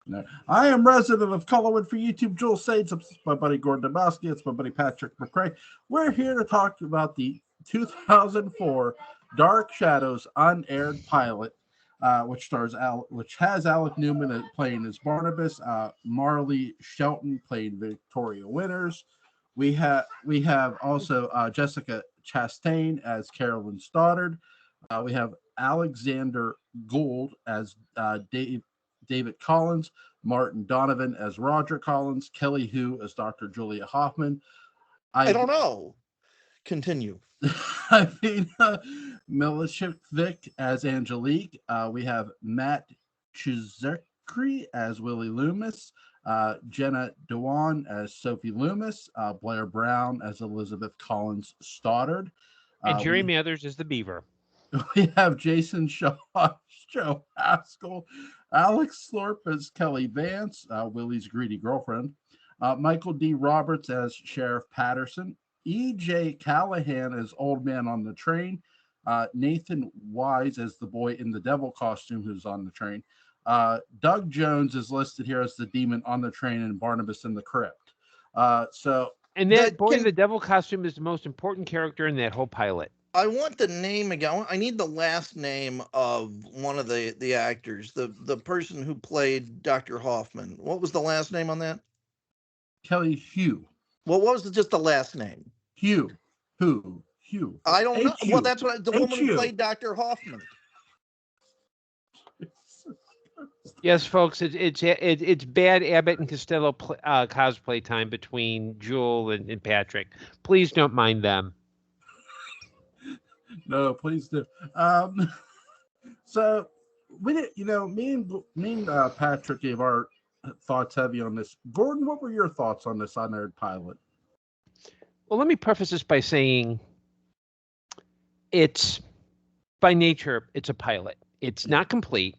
No. I am resident of Colorwood for YouTube. Jewel Sage. It's my buddy Gordon Dymowski. It's my buddy Patrick McCray. We're here to talk about the 2004 Dark Shadows unaired pilot, which has Alec Newman playing as Barnabas, Marley Shelton playing Victoria Winters. We have also Jessica Chastain as Carolyn Stoddard. We have Alexander Gould as David Collins, Martin Donovan as Roger Collins, Kelly Hu as Dr. Julia Hoffman. I don't know. Continue. I mean, Milishevich as Angelique. We have Matt Chizekri as Willie Loomis, Jenna Dewan as Sophie Loomis, Blair Brown as Elizabeth Collins Stoddard. And Jerry Mathers is the Beaver. We have Jason Shaw, Joe Haskell, Alex Thorpe as Kelly Vance, Willie's greedy girlfriend, Michael D. Roberts as Sheriff Patterson, E.J. Callahan as Old Man on the Train, Nathan Wise as the boy in the devil costume who's on the train. Doug Jones is listed here as the demon on the train and Barnabas in the crypt. And that boy in the devil costume is the most important character in that whole pilot. I want the name again. I need the last name of one of the actors, the person who played Dr. Hoffman. What was the last name on that? Kelly Hu. Well, what was just the last name? Hu. I don't know. Well, that's what the woman who played Dr. Hoffman. Yes, folks, it's bad Abbott and Costello cosplay time between Jewel and Patrick. Please don't mind them. No, please do. So we did, me and Patrick gave our thoughts heavy on this. Gordon, what were your thoughts on this unaired pilot? Well, let me preface this by saying it's by nature it's a pilot. It's not complete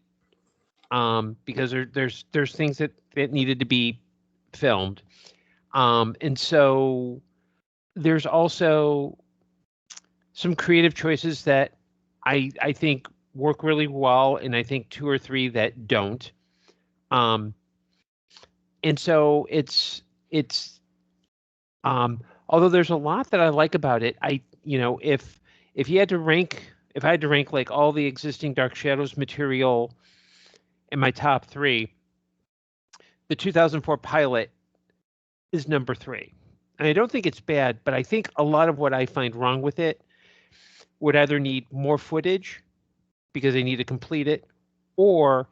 because there's things that needed to be filmed, and so there's also some creative choices that I think work really well, and I think 2 or 3 that don't. And so it's although there's a lot that I like about it, if I had to rank like all the existing Dark Shadows material in my top 3, the 2004 pilot is number 3. And I don't think it's bad, but I think a lot of what I find wrong with it would either need more footage because they need to complete it, or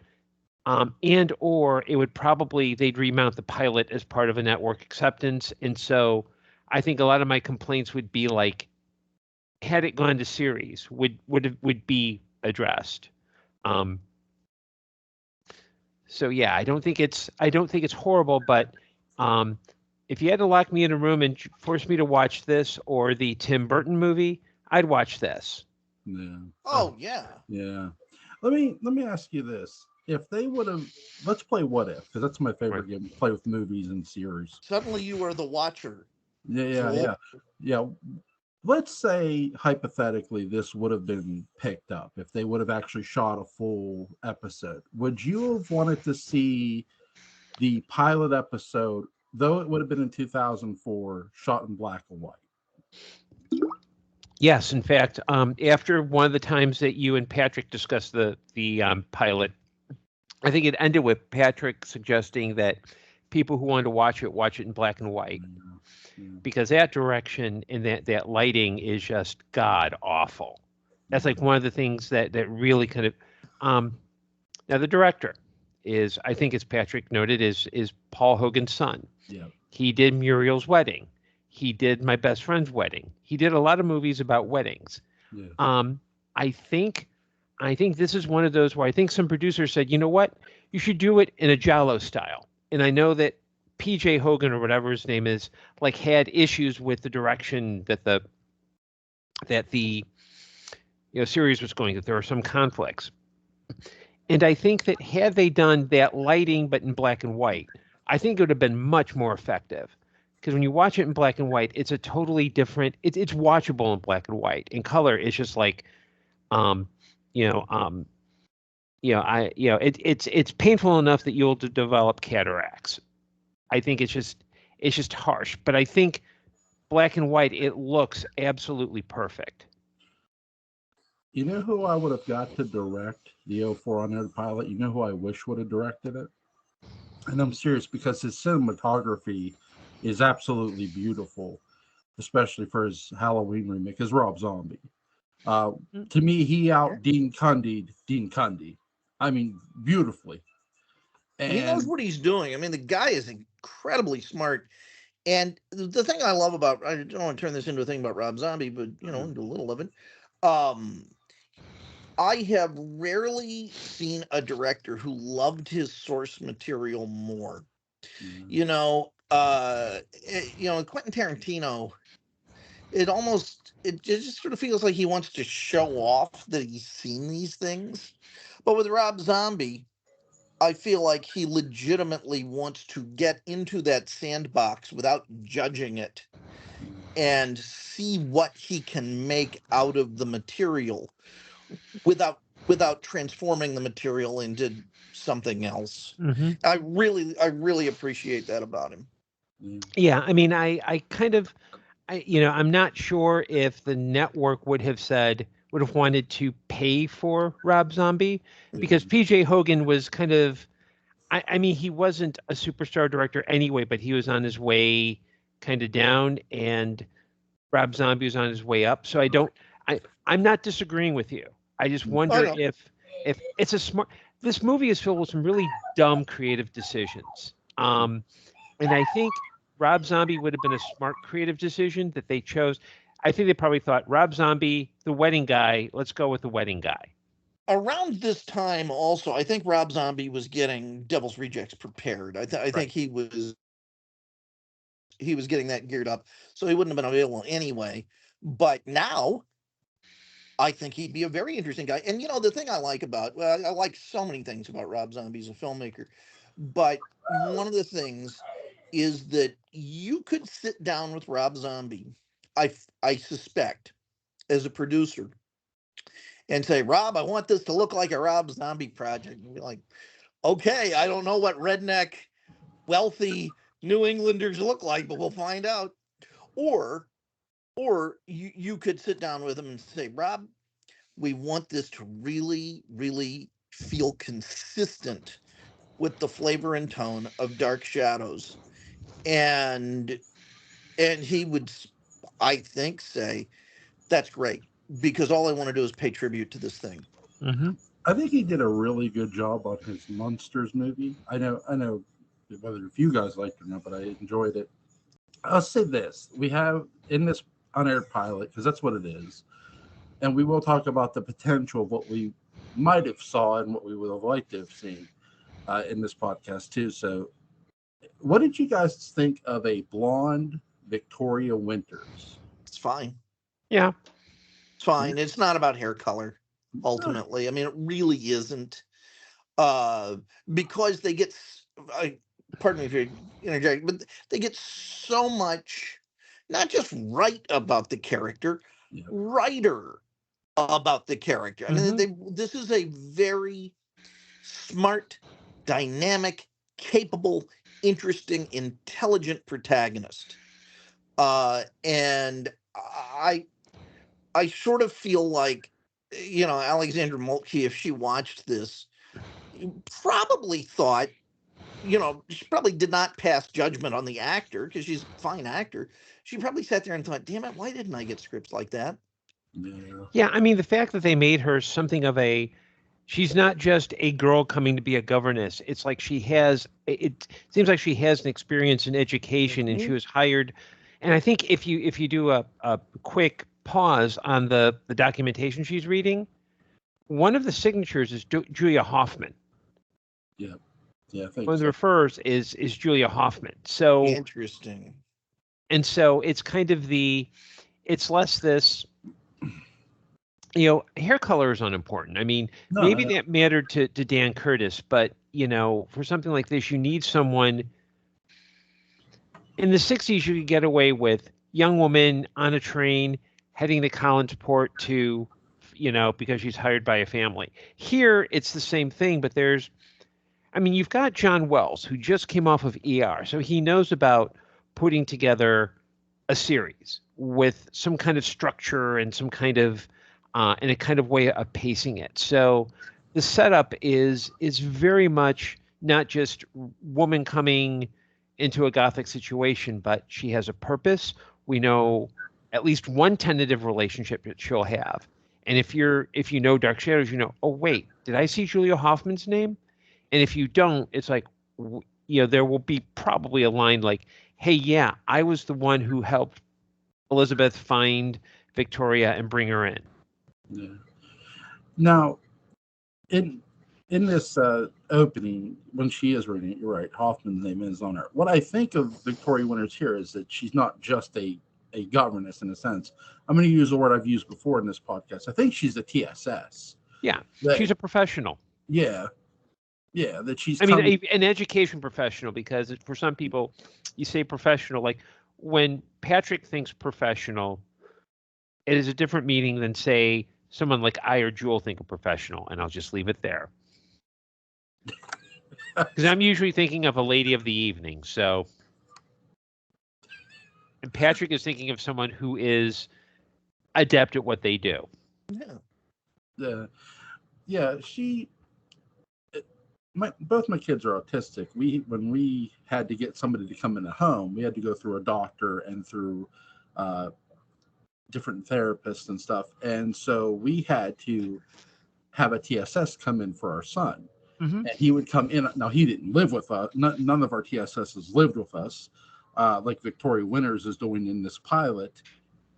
it would probably they'd remount the pilot as part of a network acceptance. And so I think a lot of my complaints would be like, had it gone to series, would be addressed. So yeah, I don't think it's horrible, but if you had to lock me in a room and force me to watch this or the Tim Burton movie, I'd watch this. Yeah. Oh yeah. Yeah. Let me ask you this: if they would have, let's play What If, because that's my favorite game. Play with movies and series. Suddenly, you are the watcher. Yeah. Let's say hypothetically this would have been picked up if they would have actually shot a full episode. Would you have wanted to see the pilot episode, though it would have been in 2004, shot in black and white? Yes, in fact, after one of the times that you and Patrick discussed the pilot, I think it ended with Patrick suggesting that people who wanted to watch it in black and white, because that direction and that lighting is just god awful. That's like one of the things that really kind of. Now the director is, I think as Patrick noted, is Paul Hogan's son. Yeah, he did Muriel's Wedding. He did My Best Friend's Wedding. He did a lot of movies about weddings. Yeah. I think this is one of those where I think some producers said, you know what, you should do it in a Giallo style. And I know that PJ Hogan, or whatever his name is, like had issues with the direction that the series was going, that there were some conflicts. And I think that had they done that lighting but in black and white, I think it would have been much more effective. Because when you watch it in black and white, it's a totally different. It's watchable in black and white. In color, it's just like, it's painful enough that you'll develop cataracts. I think it's just harsh, but I think black and white, it looks absolutely perfect. You know who I would have got to direct the 04 Unaired pilot? You know who I wish would have directed it? And I'm serious because his cinematography is absolutely beautiful, especially for his Halloween remake, is Rob Zombie. To me, he out Dean Cundy. I mean, beautifully. And he knows what he's doing. I mean, the guy is incredibly smart. And the thing I love about, I don't want to turn this into a thing about Rob Zombie, but, into a little of it. I have rarely seen a director who loved his source material more. Quentin Tarantino, it just sort of feels like he wants to show off that he's seen these things. But with Rob Zombie, I feel like he legitimately wants to get into that sandbox without judging it and see what he can make out of the material without transforming the material into something else. Mm-hmm. I really appreciate that about him. Yeah, I mean, I'm not sure if the network would have wanted to pay for Rob Zombie, because PJ Hogan was kind of, I mean, he wasn't a superstar director anyway, but he was on his way kind of down, and Rob Zombie was on his way up. So I'm not disagreeing with you. I just wonder if it's this movie is filled with some really dumb creative decisions. And I think Rob Zombie would have been a smart creative decision that they chose. I think they probably thought, Rob Zombie, the wedding guy, let's go with the wedding guy. Around this time also, I think Rob Zombie was getting Devil's Rejects prepared. I think he was getting that geared up, so he wouldn't have been available anyway. But now, I think he'd be a very interesting guy. And the thing I like I like so many things about Rob Zombie as a filmmaker, but one of the things is that you could sit down with Rob Zombie, I suspect, as a producer, and say, Rob, I want this to look like a Rob Zombie project. And be like, okay, I don't know what redneck, wealthy New Englanders look like, but we'll find out. Or you could sit down with him and say, Rob, we want this to really, really feel consistent with the flavor and tone of Dark Shadows. And he would, I think, say, that's great, because all I want to do is pay tribute to this thing. Mm-hmm. I think he did a really good job on his Monsters movie. I know whether if you guys liked it or not, but I enjoyed it. I'll say this. We have in this unaired pilot, because that's what it is, and we will talk about the potential of what we might have saw and what we would have liked to have seen in this podcast too. So what did you guys think of a blonde Victoria Winters? It's fine. Yeah. It's fine. It's not about hair color, ultimately. I mean, it really isn't. Because they get, pardon me if you're interjecting, but they get so much, not just right about the character, writer about the character. I mean, this is a very smart, dynamic, capable, interesting, intelligent protagonist. And I sort of feel like, Alexandra Moltke, if she watched this, probably thought, she probably did not pass judgment on the actor, because she's a fine actor. She probably sat there and thought, damn it, why didn't I get scripts like that? Yeah, I mean, the fact that they made her something of she's not just a girl coming to be a governess. It's like it seems like she has an experience in education, and she was hired. And I think if you do a quick pause on the documentation she's reading, one of the signatures is Julia Hoffman. Yeah. Yeah, I think one of the refers is Julia Hoffman. So interesting. And so it's kind of it's less this, hair color is unimportant. I mean, maybe that mattered to Dan Curtis, but for something like this, you need someone. In the 60s, you could get away with young woman on a train heading to Collinsport to because she's hired by a family. Here, it's the same thing, but you've got John Wells, who just came off of ER, so he knows about putting together a series with some kind of structure and some kind of and a kind of way of pacing it. So the setup is very much not just woman coming into a gothic situation, but she has a purpose. We know at least one tentative relationship that she'll have. And if you know Dark Shadows, oh wait, did I see Julia Hoffman's name? And if you don't, it's like, there will be probably a line like, hey, yeah, I was the one who helped Elizabeth find Victoria and bring her in. Yeah. Now, in this opening, when she is reading it, you're right, Hoffman's name is on her. What I think of Victoria Winters here is that she's not just a governess in a sense. I'm going to use a word I've used before in this podcast. I think she's a TSS. Yeah, she's a professional. Yeah. Yeah, that she's an education professional, because for some people, you say professional, like when Patrick thinks professional, it is a different meaning than, say, someone like I or Jewel think a professional, and I'll just leave it there. Because I'm usually thinking of a lady of the evening, so. And Patrick is thinking of someone who is adept at what they do. Yeah. Both my kids are autistic. When we had to get somebody to come in the home, we had to go through a doctor and through different therapists and stuff. And so we had to have a TSS come in for our son. Mm-hmm. And he would come in. Now, he didn't live with us. None of our TSSs lived with us, like Victoria Winters is doing in this pilot.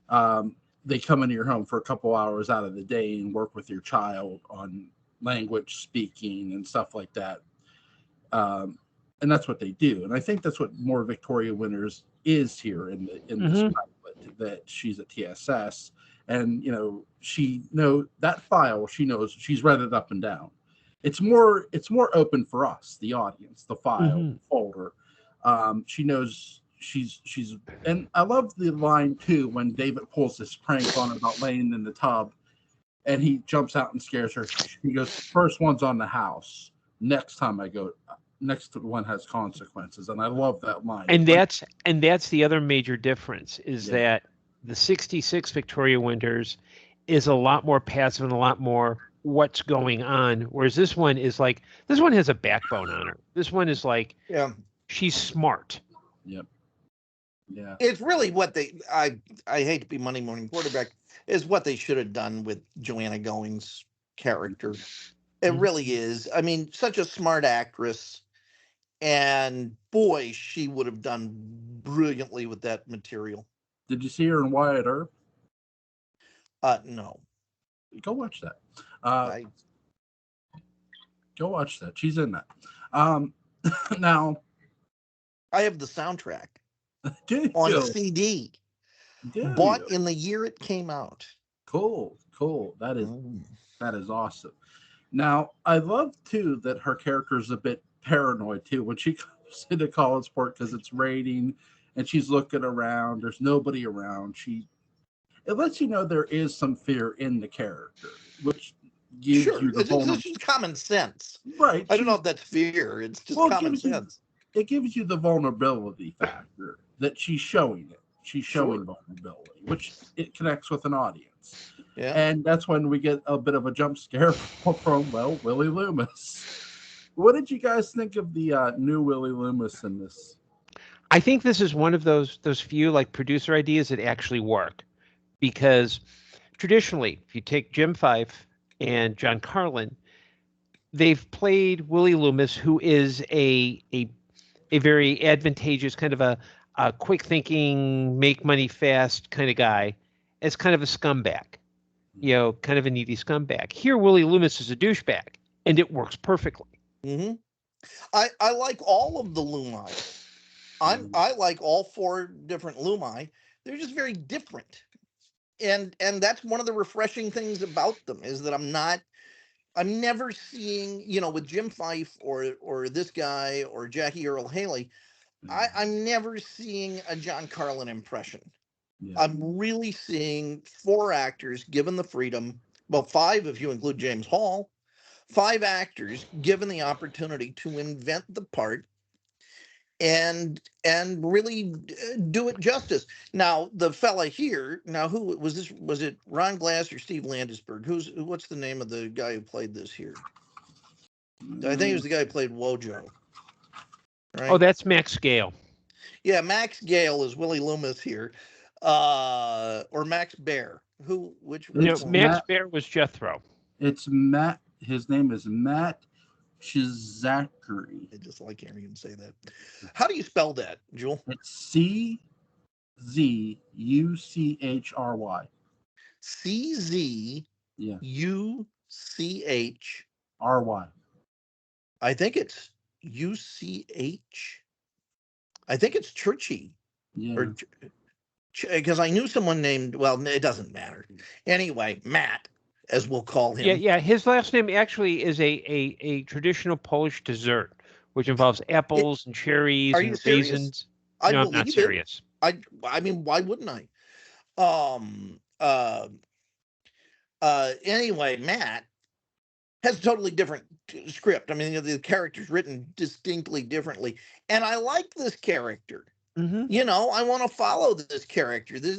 They come into your home for a couple hours out of the day and work with your child on language speaking and stuff like that. And that's what they do. And I think that's what more Victoria Winters is here in this pilot, that she's a TSS. And, that file, she knows, she's read it up and down. It's more open for us, the audience, the file folder. She knows she's, and I love the line too, when David pulls this prank on her about laying in the tub and he jumps out and scares her. He goes, first one's on the house. Next time I go, next one has consequences. And I love that line. And that's the other major difference is that the 66 Victoria Winters is a lot more passive and a lot more what's going on. Whereas this one has a backbone on her. This one is like, she's smart. Yep. Yeah. It's really what I hate to be Monday morning quarterback, is what they should have done with Joanna Going's character. It really is. I mean, such a smart actress, and boy, she would have done brilliantly with that material. Did you see her in Wyatt Earp? No. Go watch that. Go watch that. She's in that. Now, I have the soundtrack on a CD. Bought in the year it came out. Cool. That is awesome. Now, I love too that her character is a bit paranoid too when she comes into Collinsport, because it's raining and she's looking around. There's nobody around. It lets you know there is some fear in the character, which gives you it's just common sense. Right. I don't know if that's fear. It's just common sense. It gives you the vulnerability factor that she's showing it. She's showing vulnerability, which it connects with an audience. Yeah. And that's when we get a bit of a jump scare from Willie Loomis. What did you guys think of the new Willie Loomis in this? I think this is one of those few like producer ideas that actually work, because traditionally, if you take Jim Fife and John Carlin, they've played Willie Loomis, who is a very advantageous kind of a quick thinking, make money fast kind of guy, as kind of a scumbag, kind of a needy scumbag. Here, Willie Loomis is a douchebag, and it works perfectly. Mm-hmm. I like all of the Lumi. I like all four different Lumi. They're just very different, and that's one of the refreshing things about them, is that I'm never seeing, with Jim Fife or this guy or Jackie Earle Haley, I'm never seeing a John Carlin impression. Yeah. I'm really seeing four actors given the freedom well, 5 if you include James Hall, 5 actors given the opportunity to invent the part and really do it justice. Now, the fella here, now who was this? Was it Ron Glass or Steve Landisberg? What's the name of the guy who played this here? I think it was the guy who played Wojo. Right? Oh, that's Max Gale. Yeah, Max Gale is Willie Loomis here. Or Max Baer. Which No, It's Max Matt- Baer was Jethro. It's Matt. His name is Matt Chizachary. I just like hearing him say that. How do you spell that, Jewel? It's CZUCHRY. Yeah, CZUCH. RY. I think it's UCH. I think it's Churchy. Yeah. Or because I knew someone named, well, it doesn't matter. Anyway, Matt, as we'll call him. Yeah. His last name actually is a traditional Polish dessert, which involves apples and cherries Are and you serious? raisins. I No, I'm believe not it. serious. I mean, why wouldn't I? Anyway, Matt has a totally different script. I mean, the character's written distinctly differently, and I like this character. Mm-hmm. You know, I want to follow this character. This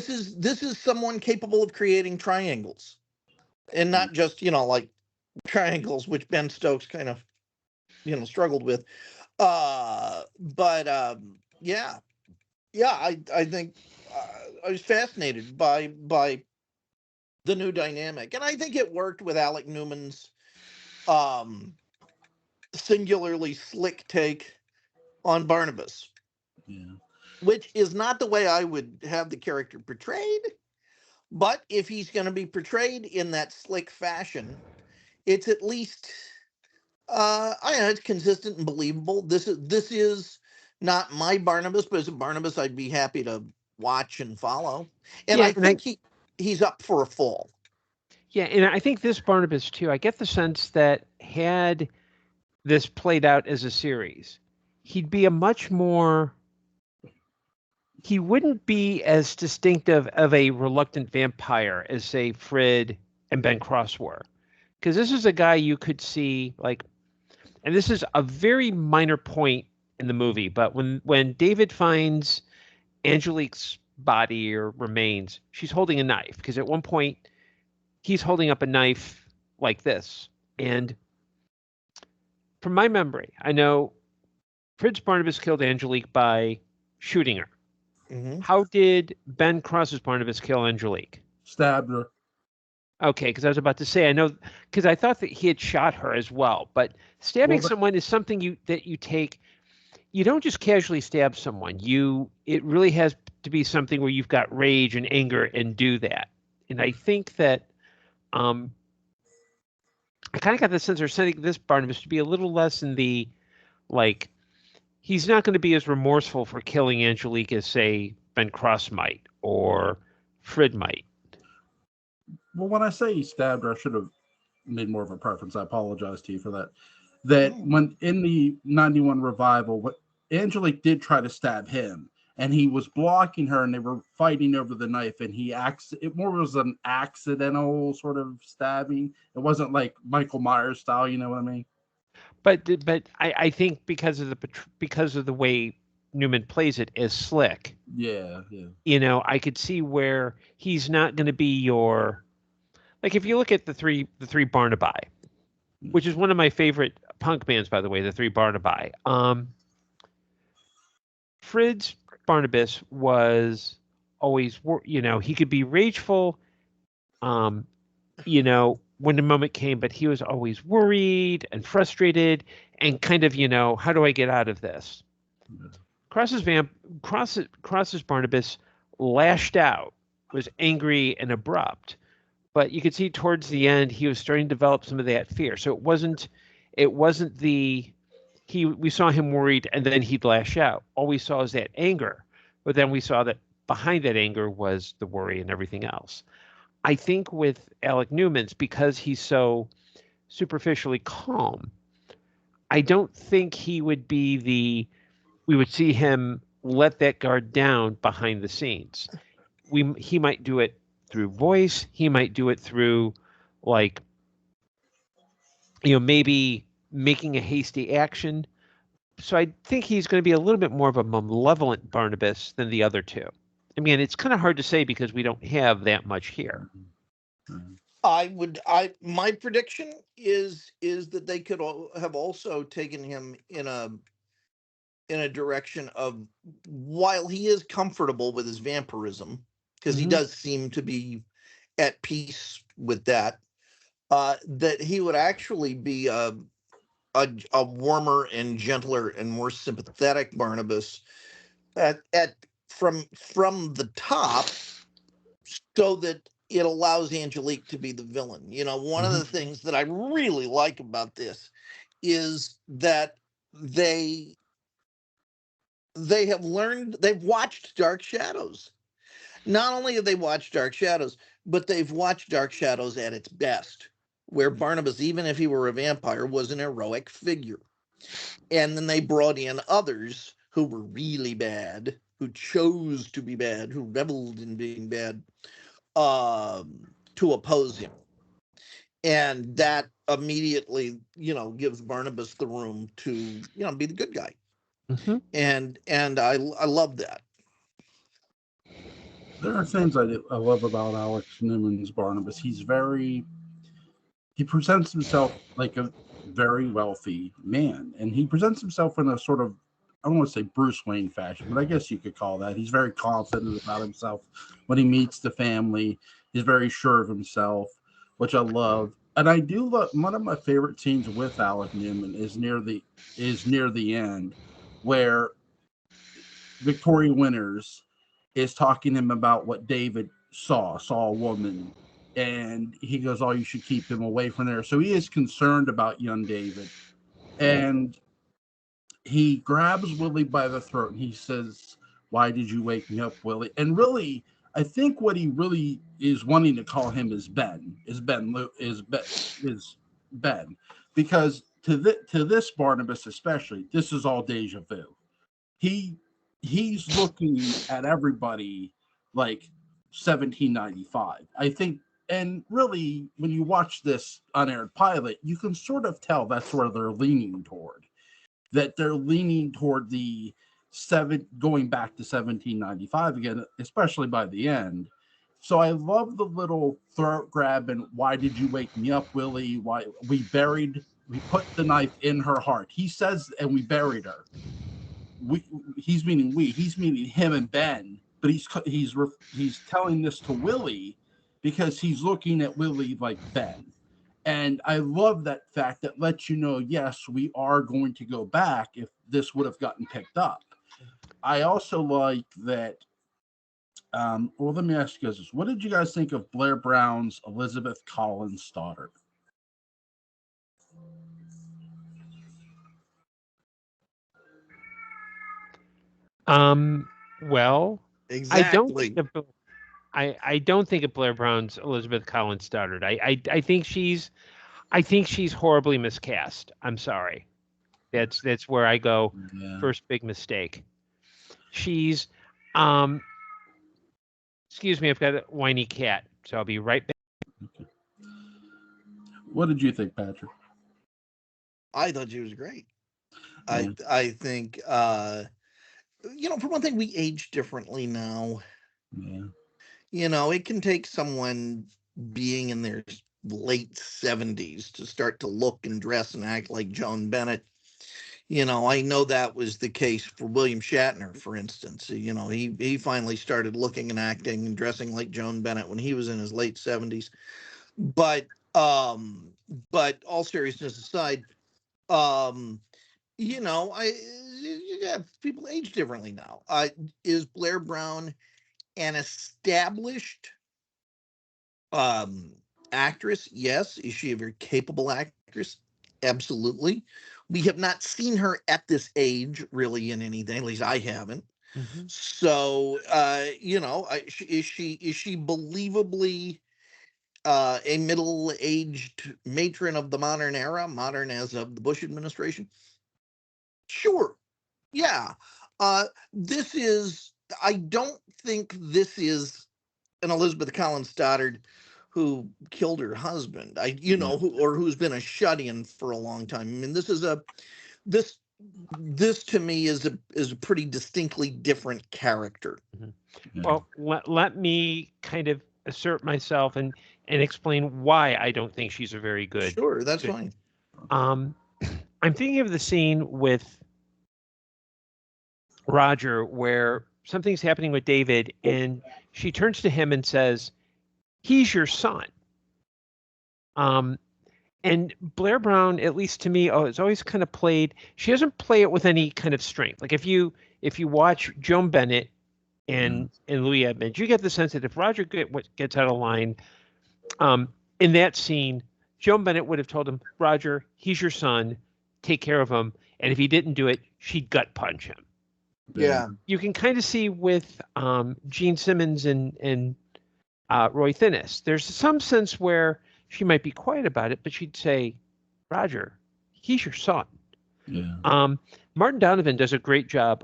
is someone capable of creating triangles, and not just like triangles, which Ben Stokes kind of struggled with. But yeah, I think I was fascinated by the new dynamic, and I think it worked with Alec Newman's singularly slick take on Barnabas. Yeah. Which is not the way I would have the character portrayed, but if he's going to be portrayed in that slick fashion, it's at least I know it's consistent and believable. This is not my Barnabas, but as a Barnabas I'd be happy to watch and follow. And I think he's up for a fall. Yeah, and I think this Barnabas too, I get the sense that had this played out as a series, he'd be he wouldn't be as distinctive of a reluctant vampire as, say, Frid and Ben Cross were. Because this is a guy you could see, like, and this is a very minor point in the movie, but when David finds Angelique's body or remains, she's holding a knife. Because at one point, he's holding up a knife like this. And from my memory, I know Fritz Barnabas killed Angelique by shooting her. Mm-hmm. How did Ben Cross's Barnabas kill Angelique? Stabbed her. Okay, because I was about to say, I know, because I thought that he had shot her as well. But stabbing someone is something that you take. You don't just casually stab someone. It really has to be something where you've got rage and anger and do that. And I think that I kind of got the sense they're sending this Barnabas to be a little less in the, like, he's not going to be as remorseful for killing Angelique as, say, Ben Cross might or Frid might. Well, when I say he stabbed her, I should have made more of a preference. I apologize to you for that. That when in the 91 revival, Angelique did try to stab him, and he was blocking her, and they were fighting over the knife, and it more was an accidental sort of stabbing. It wasn't like Michael Myers style, you know what I mean? But I think because of the way Newman plays it as slick. Yeah. I could see where he's not going to be your, like, if you look at the three Barnaby, which is one of my favorite punk bands, by the way, the three Barnaby. Frid's Barnabas was always, he could be rageful, when the moment came, but he was always worried and frustrated and kind of, how do I get out of this? Cross's Barnabas lashed out, was angry and abrupt, but you could see towards the end he was starting to develop some of that fear. So it wasn't we saw him worried and then he'd lash out. All we saw is that anger, but then we saw that behind that anger was the worry and everything else. I think with Alec Newman's, because he's so superficially calm, I don't think he would be we would see him let that guard down behind the scenes. He might do it through voice. He might do it through, like, maybe making a hasty action. So I think he's going to be a little bit more of a malevolent Barnabas than the other two. I mean, it's kind of hard to say because we don't have that much here. My prediction is that they could have also taken him in a direction of, while he is comfortable with his vampirism, because he does seem to be at peace with that, that he would actually be a warmer and gentler and more sympathetic Barnabas from the top, so that it allows Angelique to be the villain. One of the things that I really like about this is that they've watched Dark Shadows. Not only have they watched Dark Shadows, but they've watched Dark Shadows at its best, where Barnabas, even if he were a vampire, was an heroic figure. And then they brought in others who were really bad, who chose to be bad, who reveled in being bad, to oppose him. And that immediately, gives Barnabas the room to, be the good guy. And I love that. There are things I love about Alex Newman's Barnabas. He presents himself like a very wealthy man, and he presents himself in a sort of, I don't want to say Bruce Wayne fashion, but I guess you could call that. He's very confident about himself when he meets the family. He's very sure of himself, which I love. And I do love, one of my favorite scenes with Alex Newman is near the end, where Victoria Winters is talking to him about what David saw a woman, and he goes, "Oh, you should keep him away from there." So he is concerned about young David, and he grabs Willie by the throat and he says, "Why did you wake me up, Willie?" And really, I think what he really is wanting to call him is Ben, because to this Barnabas especially, this is all deja vu. He's looking at everybody like 1795. I think, and really, when you watch this unaired pilot, you can sort of tell that's where they're leaning toward. That they're leaning toward going back to 1795 again, especially by the end. So I love the little throat grab and "Why did you wake me up, Willie? Why we put the knife in her heart." He says, and we buried her. He's meaning him and Ben, but he's telling this to Willie because he's looking at Willie like Ben. And I love that fact that lets you know, yes, we are going to go back if this would have gotten picked up. I also like that. Well, let me ask you guys this: what did you guys think of Blair Brown's Elizabeth Collins' Stoddard? Well, exactly. I don't think of Blair Brown's Elizabeth Collins Stoddard. I think she's horribly miscast. I'm sorry. That's where I go. Yeah. First big mistake. She's excuse me, I've got a whiny cat, so I'll be right back. Okay. What did you think, Patrick? I thought she was great. Yeah. I think for one thing, we age differently now. Yeah. It can take someone being in their late 70s to start to look and dress and act like Joan Bennett. I know that was the case for William Shatner, for instance. He finally started looking and acting and dressing like Joan Bennett when he was in his late 70s. But all seriousness aside, people age differently now. Is Blair Brown an established actress? Yes. Is she a very capable actress? Absolutely. We have not seen her at this age really in anything. At least I haven't. So, is she believably a middle-aged matron of the modern era, modern as of the Bush administration? Sure. Yeah. I don't think this is and Elizabeth Collins Stoddard, who killed her husband. Who's been a shut-in for a long time. I mean, this to me is a pretty distinctly different character. Yeah. Well, let me kind of assert myself and explain why I don't think she's a very good. Sure, that's fine. I'm thinking of the scene with Roger where something's happening with David, and she turns to him and says, "He's your son." And Blair Brown, at least to me, it's always kind of played. She doesn't play it with any kind of strength. Like if you watch Joan Bennett and Louis Edmonds, you get the sense that if Roger gets out of line, in that scene, Joan Bennett would have told him, "Roger, he's your son, take care of him." And if he didn't do it, she'd gut punch him. Yeah. You can kind of see with Gene Simmons and Roy Thinnis, there's some sense where she might be quiet about it, but she'd say, "Roger, he's your son." Yeah. Martin Donovan does a great job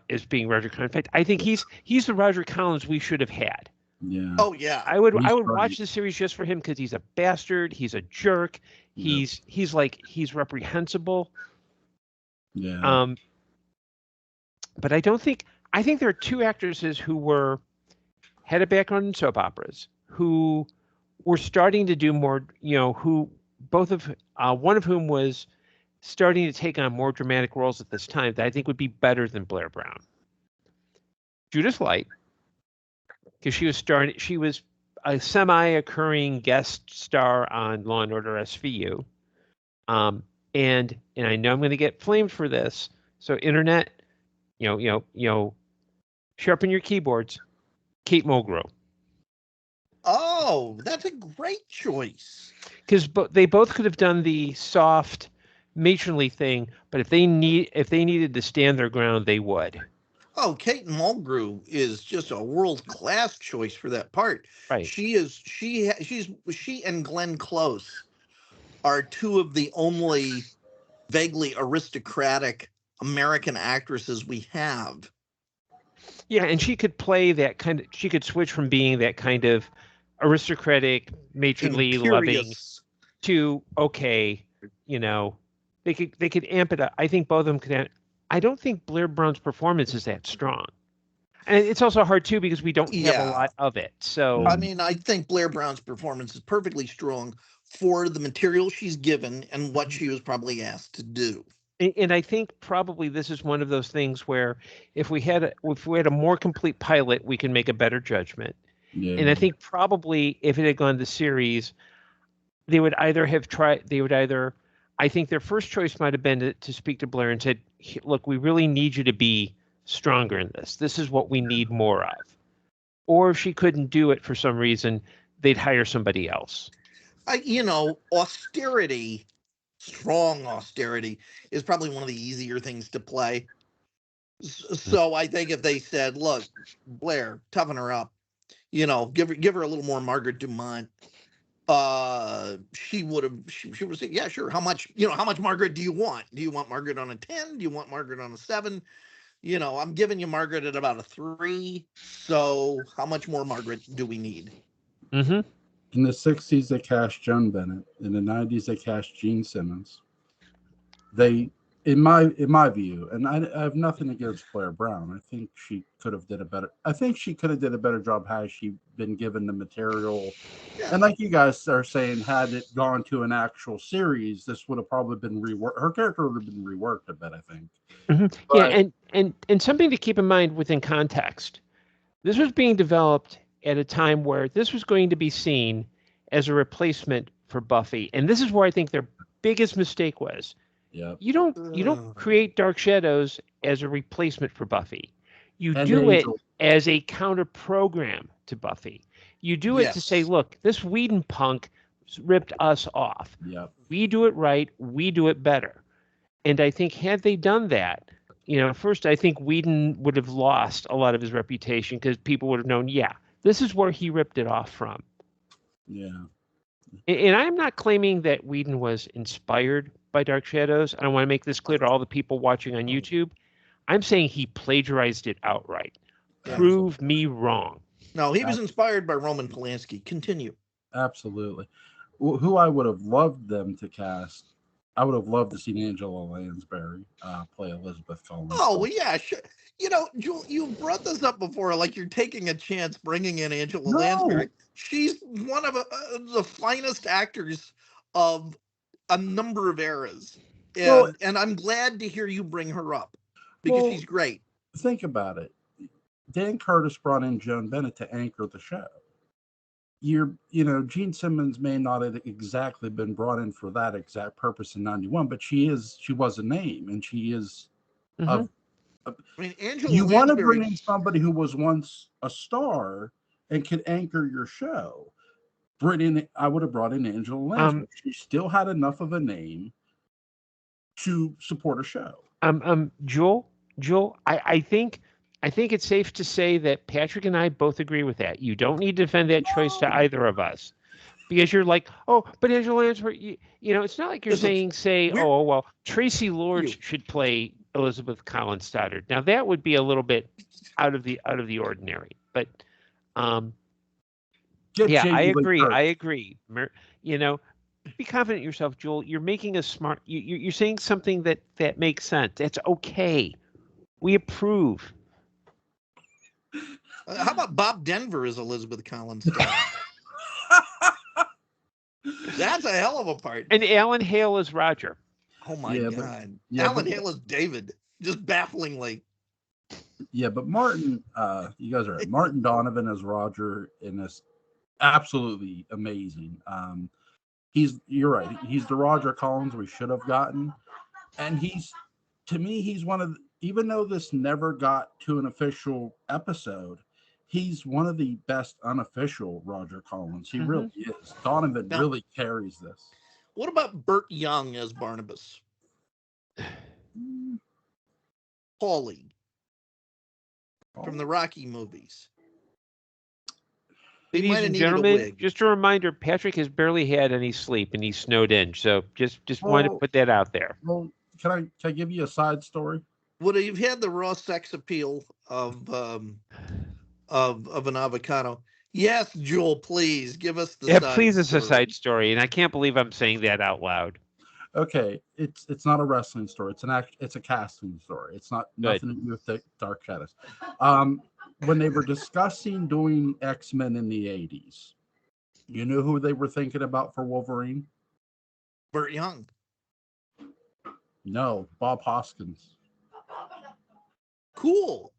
as being Roger Collins. In fact, I think he's the Roger Collins we should have had. Yeah. Oh yeah. I would He's watch right. the series just for him because he's a bastard. He's a jerk. He's he's reprehensible. Yeah. But I think there are two actresses who had a background in soap operas who were starting to do more, one of whom was starting to take on more dramatic roles at this time that I think would be better than Blair Brown. Judith Light, because she was a semi-occurring guest star on Law and Order SVU. And I know I'm going to get flamed for this. So internet, sharpen your keyboards. Kate Mulgrew. Oh, that's a great choice. Because they both could have done the soft, matronly thing, but if they needed to stand their ground, they would. Oh, Kate Mulgrew is just a world-class choice for that part. Right. She and Glenn Close are two of the only vaguely aristocratic American actresses we have. Yeah, and she could play that kind of. She could switch from being that kind of aristocratic, matronly, loving to they could amp it up. I think both of them could. I don't think Blair Brown's performance is that strong, and it's also hard too because we don't have a lot of it. So I mean, I think Blair Brown's performance is perfectly strong for the material she's given and what she was probably asked to do. And I think probably this is one of those things where if we had a more complete pilot, we can make a better judgment. Yeah. And I think probably if it had gone to series, they would either have tried. I think their first choice might have been to speak to Blair and said, "Look, we really need you to be stronger in this. This is what we need more of." Or if she couldn't do it for some reason, they'd hire somebody else. Austerity. Strong austerity is probably one of the easier things to play. So I think if they said, "Look, Blair, toughen her up, give her a little more Margaret Dumont," she would have said, "Yeah, sure. How much Margaret do you want? Do you want Margaret on a 10? Do you want Margaret on a 7? I'm giving you Margaret at about a 3. So how much more Margaret do we need?" Mm-hmm. In the 60s, they cast Joan Bennett. In the 90s, they cast Gene Simmons. They, in my view, and I have nothing against Blair Brown. I think she could have did a better job had she been given the material. Yeah. And like you guys are saying, had it gone to an actual series, this would have probably been reworked. Her character would have been reworked a bit, I think. Mm-hmm. But, and something to keep in mind within context. This was being developed at a time where this was going to be seen as a replacement for Buffy. And this is where I think their biggest mistake was. Yep. You don't create Dark Shadows as a replacement for Buffy. You do it as a counter program to Buffy. You do it to say, look, this Whedon punk ripped us off. Yep. We do it right. We do it better. And I think had they done that, first I think Whedon would have lost a lot of his reputation because people would have known, this is where he ripped it off from. Yeah. And I'm not claiming that Whedon was inspired by Dark Shadows. I want to make this clear to all the people watching on YouTube. I'm saying he plagiarized it outright. Prove me wrong. No, he was inspired by Roman Polanski. Continue. Absolutely. Who I would have loved them to cast, I would have loved to see Angela Lansbury play Elizabeth Collins. Oh, well, yeah, sure. You know, Jewel, you brought this up before, like you're taking a chance bringing in Angela Lansbury. She's one of the finest actors of a number of eras. And I'm glad to hear you bring her up because she's great. Think about it. Dan Curtis brought in Joan Bennett to anchor the show. Gene Simmons may not have exactly been brought in for that exact purpose in '91, but she was a name, and she is. I mean, Angela you Lansbury, want to bring in somebody who was once a star and could anchor your show. I would have brought in Angela Lansbury. She still had enough of a name to support a show. Joel, I think it's safe to say that Patrick and I both agree with that. You don't need to defend that choice to either of us, because you're like, oh, but Angela Lansbury, it's not like you're saying, oh, well, Tracy Lords should play Elizabeth Collins Stoddard. Now that would be a little bit out of the ordinary, but yeah, I agree. Be confident in yourself, Joel. You're making a smart. You're saying something that makes sense. That's okay. We approve. How about Bob Denver as Elizabeth Collins? That's a hell of a part. And Alan Hale as Roger. Oh my God. Alan Hale as David. Just bafflingly. Yeah, but Martin, you guys are right. Martin Donovan as Roger in this, absolutely amazing. You're right. He's the Roger Collins we should have gotten. And to me, he's one of, even though this never got to an official episode, he's one of the best unofficial Roger Collins. He really is. Donovan really carries this. What about Burt Young as Barnabas? Paulie from the Rocky movies. Ladies and gentlemen, just a reminder, Patrick has barely had any sleep and he's snowed in. So just wanted to put that out there. Well, can I give you a side story? Would have had the raw sex appeal of an avocado. Yes, Jewel, please give us the side please, it's a side story, and I can't believe I'm saying that out loud. Okay, it's not a wrestling story. It's a casting story. It's not nothing to do with the Dark Shadows. When they were discussing doing X-Men in the 80s, you know who they were thinking about for Wolverine? Burt Young. No, Bob Hoskins. Cool.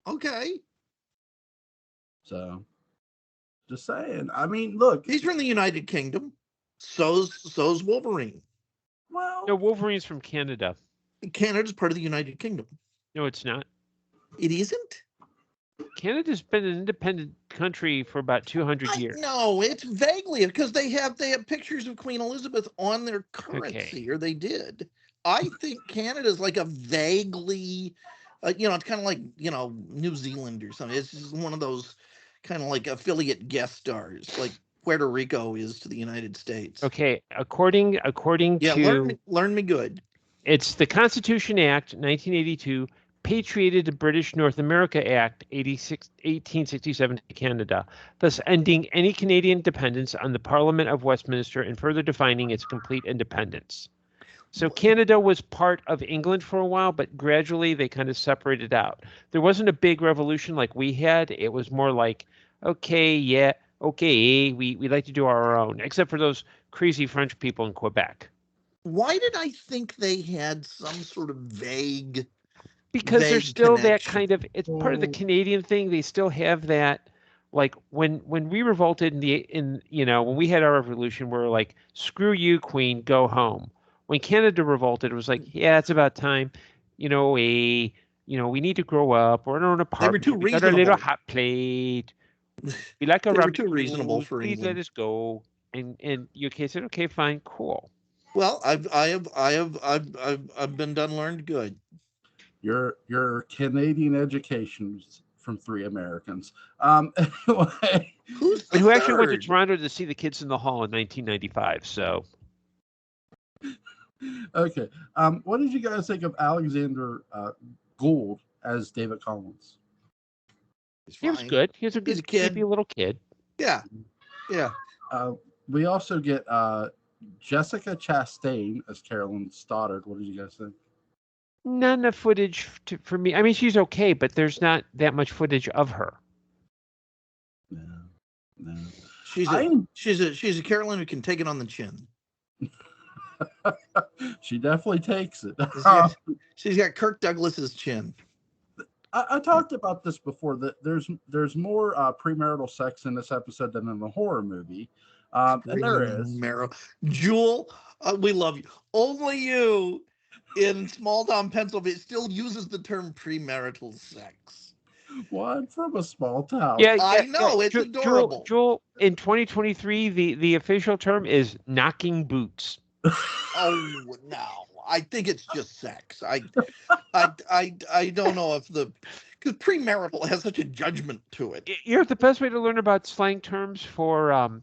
Okay. So, just saying. I mean, look. He's from the United Kingdom. So's Wolverine. Well, no, Wolverine's from Canada. Canada's part of the United Kingdom. No, it's not. It isn't? Canada's been an independent country for about 200 years. No, it's vaguely, because they have pictures of Queen Elizabeth on their currency, or they did. I think Canada's like a vaguely, it's kind of like, New Zealand or something. It's just one of those kind of like affiliate guest stars, like Puerto Rico is to the United States. Okay, according to learn me good. It's the Constitution Act 1982 patriated the British North America Act 1867 to Canada, thus ending any Canadian dependence on the Parliament of Westminster and further defining its complete independence. So Canada was part of England for a while, but gradually they kind of separated out. There wasn't a big revolution like we had. It was more like, we like to do our own, except for those crazy French people in Quebec. Why did I think they had some sort of vague? Because there's still that kind of, it's part of the Canadian thing. They still have that, like when we revolted when we had our revolution, we're like, screw you, Queen, go home. When Canada revolted, it was like, yeah, it's about time. We need to grow up. We're in an apartment. They were too reasonable. We got a little hot plate. We like a they were too reasonable for Please England. let us go. And UK said, okay, fine, cool. Well, I've been done learned good. Your Canadian education's from three Americans. Anyway, who actually went to Toronto to see the Kids in the Hall in 1995? So. Okay. What did you guys think of Alexander Gould as David Collins? He was fine. good. He was a He's good a kid. maybe a little kid. Yeah. We also get Jessica Chastain as Carolyn Stoddard. What did you guys think? None of footage for me. I mean, she's okay, but there's not that much footage of her. No. She's a Carolyn who can take it on the chin. She definitely takes it. She's got Kirk Douglas's chin. I talked about this before, that there's more premarital sex in this episode than in the horror movie. And there is. Jewel, we love you. Only you in small town Pennsylvania still uses the term premarital sex. What? From a small town. Yeah, I know, it's adorable. Jewel, in 2023, the official term is knocking boots. Oh no, I think it's just sex. I don't know if because premarital has such a judgment to it. The best way to learn about slang terms for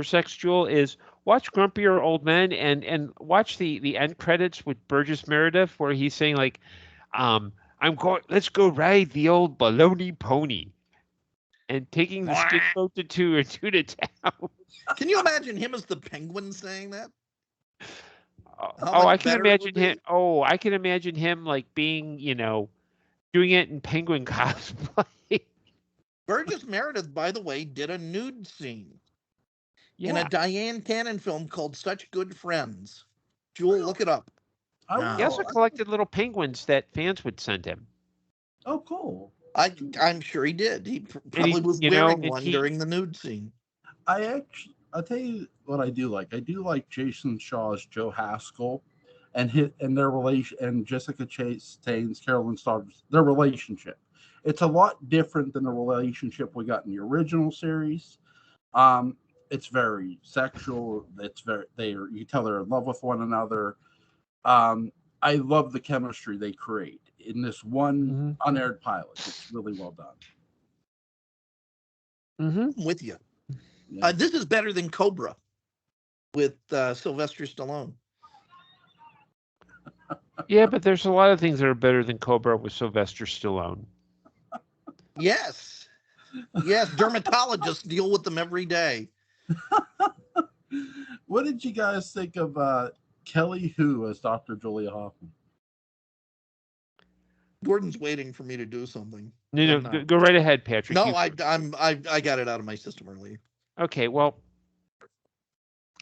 sex, Jewel, is watch Grumpier Old Men and watch the end credits with Burgess Meredith, where he's saying like, let's go ride the old baloney pony, and taking the skid boat to two to town. Can you imagine him as the Penguin saying that? I can imagine him. Oh, I can imagine him like being, doing it in Penguin cosplay. Burgess Meredith, by the way, did a nude scene in a Diane Cannon film called Such Good Friends. Jewel, look it up. He also collected little penguins that fans would send him. Oh, cool. I'm sure he did. He probably was wearing one during the nude scene. I'll tell you what I do like. I do like Jason Shaw's Joe Haskell and their relation, and Jessica Chastain's Carolyn Stoddard's, their relationship. It's a lot different than the relationship we got in the original series. It's very sexual. You tell they're in love with one another. I love the chemistry they create in this one unaired pilot. It's really well done. I'm with you. Yeah. This is better than Cobra with Sylvester Stallone. Yeah, but there's a lot of things that are better than Cobra with Sylvester Stallone. Yes. Dermatologists deal with them every day. What did you guys think of Kelly Hu as Dr. Julia Hoffman? Gordon's waiting for me to do something. No, go right ahead, Patrick. No, I got it out of my system earlier. Okay, well,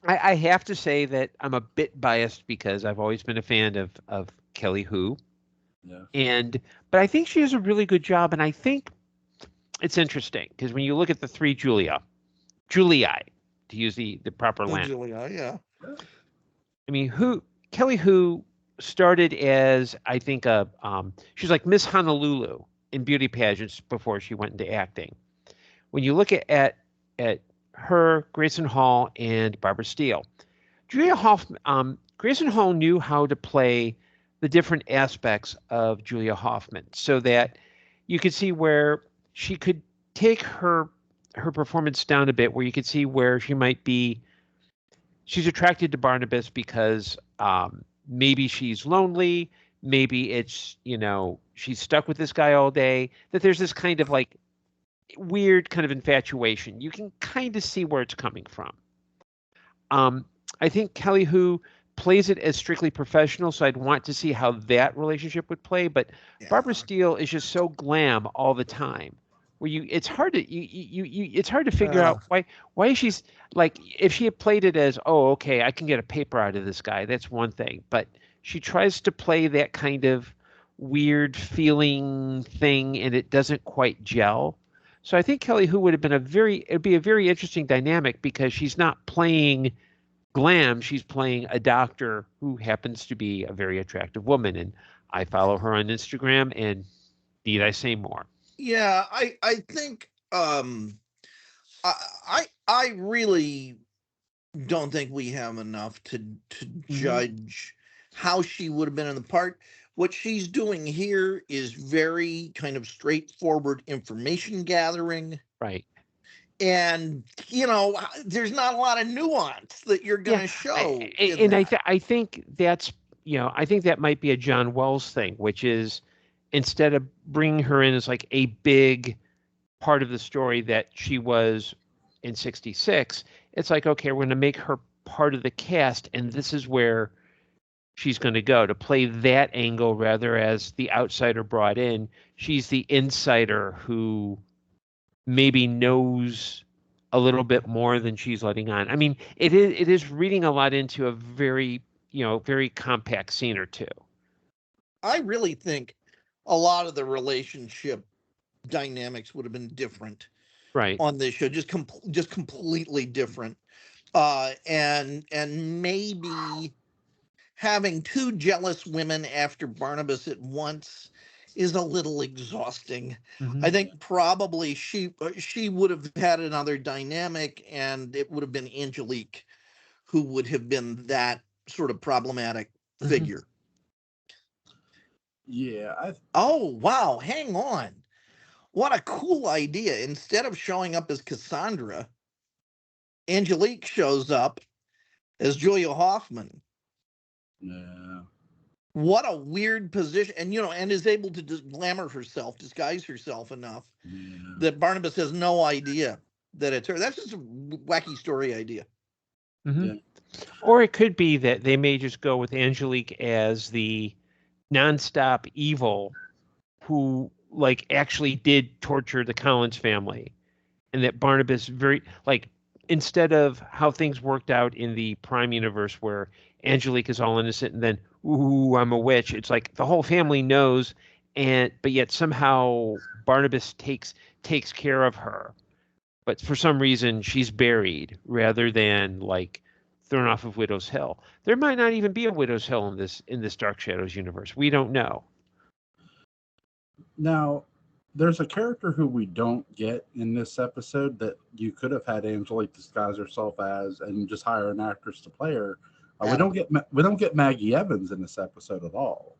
I have to say that I'm a bit biased because I've always been a fan of Kelly Hu. Yeah. But I think she does a really good job, and I think it's interesting because when you look at the three Julii, to use the proper language. Julia, yeah. I mean, Kelly Hu started as, I think, she's like Miss Honolulu in beauty pageants before she went into acting. When you look at her, Grayson Hall, and Barbara Steele, Grayson Hall knew how to play the different aspects of Julia Hoffman so that you could see where she could take her performance down a bit, where you could see where she's attracted to Barnabas because maybe she's lonely, maybe it's, she's stuck with this guy all day, that there's this kind of like weird kind of infatuation. You can kind of see where it's coming from. I think Kelly Hu plays it as strictly professional, so I'd want to see how that relationship would play, but Barbara Steele is just so glam all the time. Where it's hard to figure out why she's like, if she had played it as, oh, okay, I can get a paper out of this guy, that's one thing, but she tries to play that kind of weird feeling thing and it doesn't quite gel. So I think Kelly Hu would have been it'd be a very interesting dynamic because she's not playing glam, she's playing a doctor who happens to be a very attractive woman, and I follow her on Instagram, and need I say more? Yeah, I think I really don't think we have enough to judge how she would have been in the part. What she's doing here is very kind of straightforward information gathering. Right. And, there's not a lot of nuance that you're going to show. I think that's, I think that might be a John Wells thing, which is instead of bringing her in as like a big part of the story that she was in 66, it's like, okay, we're going to make her part of the cast, and this is where she's going to go to play that angle rather as the outsider brought in. She's the insider who maybe knows a little bit more than she's letting on. I mean, it is reading a lot into a very, very compact scene or two. I really think a lot of the relationship dynamics would have been different Right. on this show, just completely different. And maybe having two jealous women after Barnabas at once is a little exhausting. Mm-hmm. I think probably she would have had another dynamic, and it would have been Angelique who would have been that sort of problematic figure. Yeah. Oh, wow. Hang on. What a cool idea. Instead of showing up as Cassandra, Angelique shows up as Julia Hoffman. Yeah. What a weird position. And, and is able to glamour herself, disguise herself enough that Barnabas has no idea that it's her. That's just a wacky story idea. Mm-hmm. Yeah. Or it could be that they may just go with Angelique as the nonstop evil who like actually did torture the Collins family, and that Barnabas instead of how things worked out in the Prime universe where Angelique is all innocent and then, ooh, I'm a witch. It's like the whole family knows, but yet somehow Barnabas takes care of her. But for some reason she's buried rather than like thrown off of Widow's Hill. There might not even be a Widow's Hill in this Dark Shadows universe. We don't know. Now, there's a character who we don't get in this episode that you could have had Angelique disguise herself as and just hire an actress to play her. We don't get Maggie Evans in this episode at all.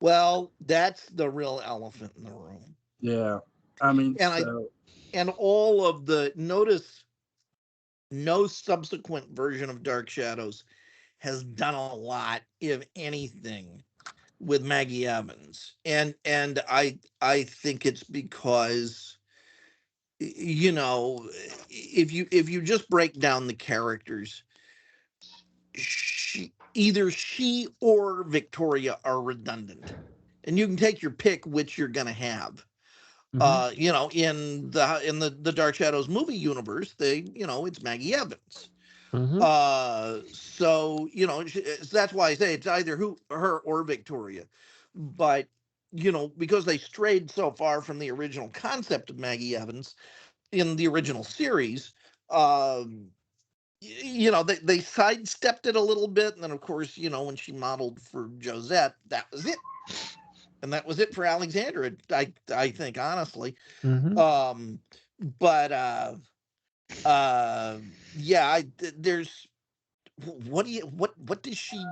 Well, that's the real elephant in the room. Yeah, I mean, and all of the notice, no subsequent version of Dark Shadows has done a lot, if anything, with Maggie Evans, and I think it's because, if you just break down the characters, either she or Victoria are redundant, and you can take your pick which you're gonna have. Mm-hmm. In the Dark Shadows movie universe, it's Maggie Evans. Mm-hmm. So that's why I say it's either her or Victoria, but because they strayed so far from the original concept of Maggie Evans in the original series, they sidestepped it a little bit, and then of course when she modeled for Josette, that was it, and that was it for Alexandra. I think honestly, Mm-hmm. but there's what does she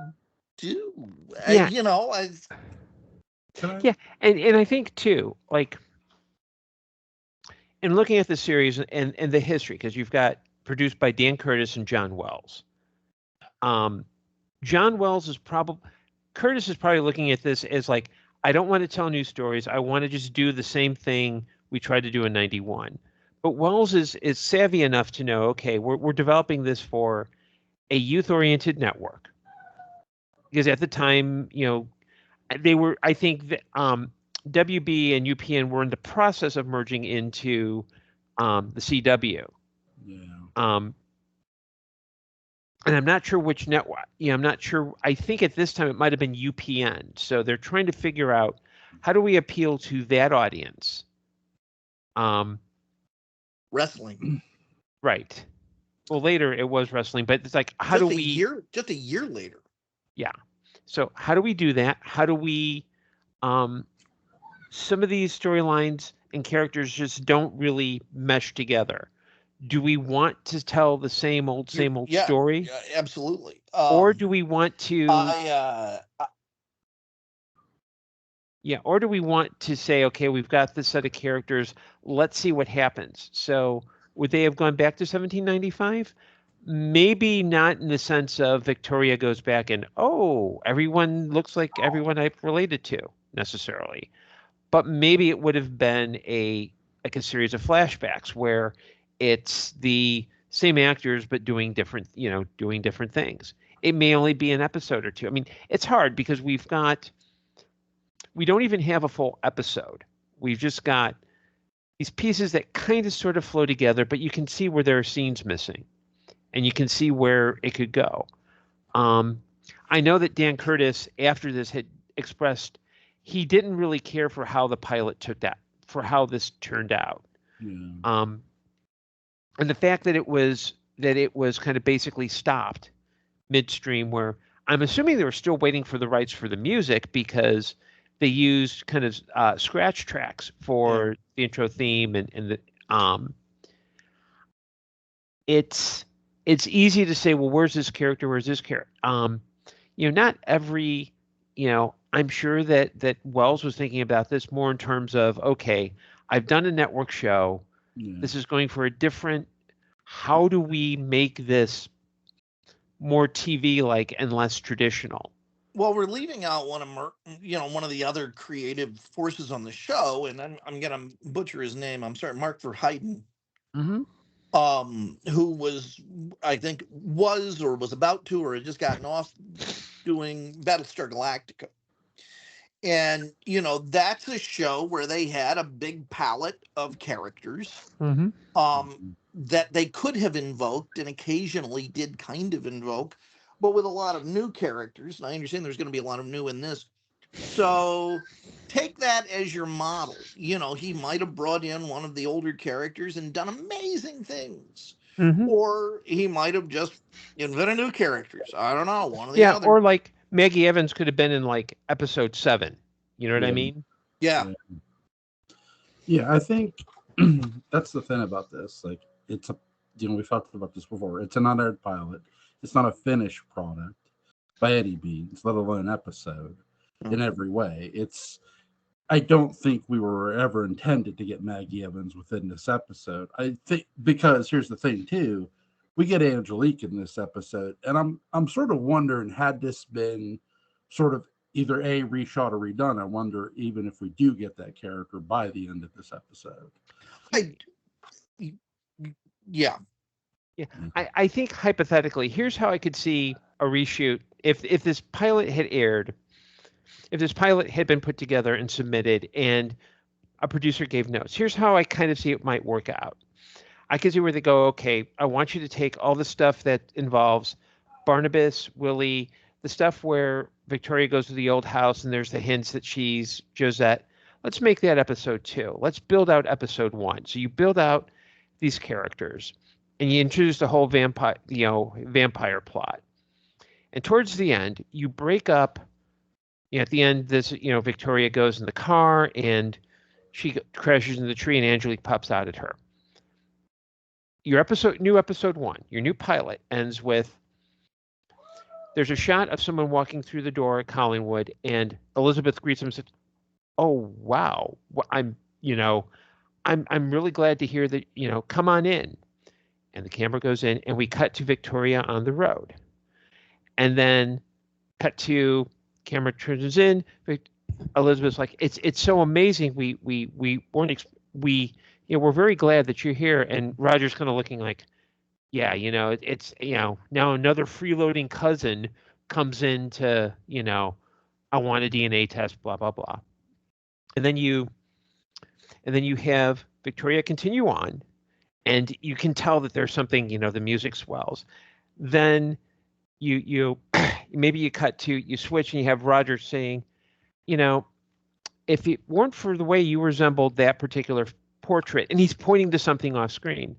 do? Yeah. can I? Yeah, and I think too, like in looking at the series and the history, because you've got produced by Dan Curtis and John Wells. John Wells is Curtis is probably looking at this as like, I don't want to tell new stories. I want to just do the same thing we tried to do in 91. But Wells is savvy enough to know, okay, we're developing this for a youth-oriented network. Because at the time, they were, I think that WB and UPN were in the process of merging into the CW. Yeah. And I'm not sure which network. I'm not sure. I think at this time it might have been UPN. So they're trying to figure out how do we appeal to that audience. Wrestling, right? Well, later it was wrestling, but it's like how do we? Just a year later. Yeah. So how do we do that? How do we? Some of these storylines and characters just don't really mesh together. Do we want to tell the same old story? Yeah, absolutely. Or do we want to? Or do we want to say, okay, we've got this set of characters. Let's see what happens. So would they have gone back to 1795? Maybe not in the sense of Victoria goes back and, oh, everyone looks like everyone I've related to necessarily. But maybe it would have been a series of flashbacks where it's the same actors but doing different things. It may only be an episode or two. I mean, it's hard because we don't even have a full episode. We've just got these pieces that kind of sort of flow together, but you can see where there are scenes missing, and you can see where it could go. I know that Dan Curtis, after this, had expressed he didn't really care for how the pilot for how this turned out. Yeah. And the fact that it was kind of basically stopped midstream, where I'm assuming they were still waiting for the rights for the music because they used kind of scratch tracks for the intro theme and the it's easy to say, well, where's this character? Where's this character? Not every, I'm sure that Wells was thinking about this more in terms of, okay, I've done a network show. Yeah. This is going for a different, how do we make this more TV-like and less traditional? Well, we're leaving out one of the other creative forces on the show, and I'm gonna butcher his name. I'm sorry, Mark Verheiden. Mm-hmm. Who was, I think, was about to, or had just gotten off doing Battlestar Galactica. And, that's a show where they had a big palette of characters that they could have invoked and occasionally did kind of invoke, but with a lot of new characters. And I understand there's going to be a lot of new in this. So take that as your model. He might have brought in one of the older characters and done amazing things. Mm-hmm. Or he might have just invented new characters. I don't know. One of the other. Or like Maggie Evans could have been in like episode 7. You know what I mean? Yeah. Yeah, I think that's the thing about this. Like, it's we've talked about this before. It's an unaired pilot. It's not a finished product by any means, let alone an episode in every way. I don't think we were ever intended to get Maggie Evans within this episode. I think because here's the thing too, we get Angelique in this episode, and I'm sort of wondering, had this been sort of either a reshot or redone, I wonder even if we do get that character by the end of this episode. Yeah. I think hypothetically, here's how I could see a reshoot if this pilot had aired. If this pilot had been put together and submitted and a producer gave notes, here's how I kind of see it might work out. I could see where they go, okay, I want you to take all the stuff that involves Barnabas, Willie, the stuff where Victoria goes to the old house and there's the hints that she's Josette. Let's make that episode 2. Let's build out episode 1. So you build out these characters and you introduce the whole vampire plot. And towards the end, you break up. At the end, Victoria goes in the car and she crashes into the tree and Angelique pops out at her. Your new episode 1, your new pilot ends with, there's a shot of someone walking through the door at Collingwood and Elizabeth greets him and says, oh, wow. I'm really glad to hear that, come on in. And the camera goes in and we cut to Victoria on the road. And then cut to camera turns in. Elizabeth's like, it's so amazing. We're very glad that you're here. And Roger's kind of looking like, yeah, it's now another freeloading cousin comes in to, I want a DNA test, blah blah blah. And then you have Victoria continue on, and you can tell that there's something, the music swells. Then you maybe you switch and you have Roger saying, if it weren't for the way you resembled that particular portrait, and he's pointing to something off screen,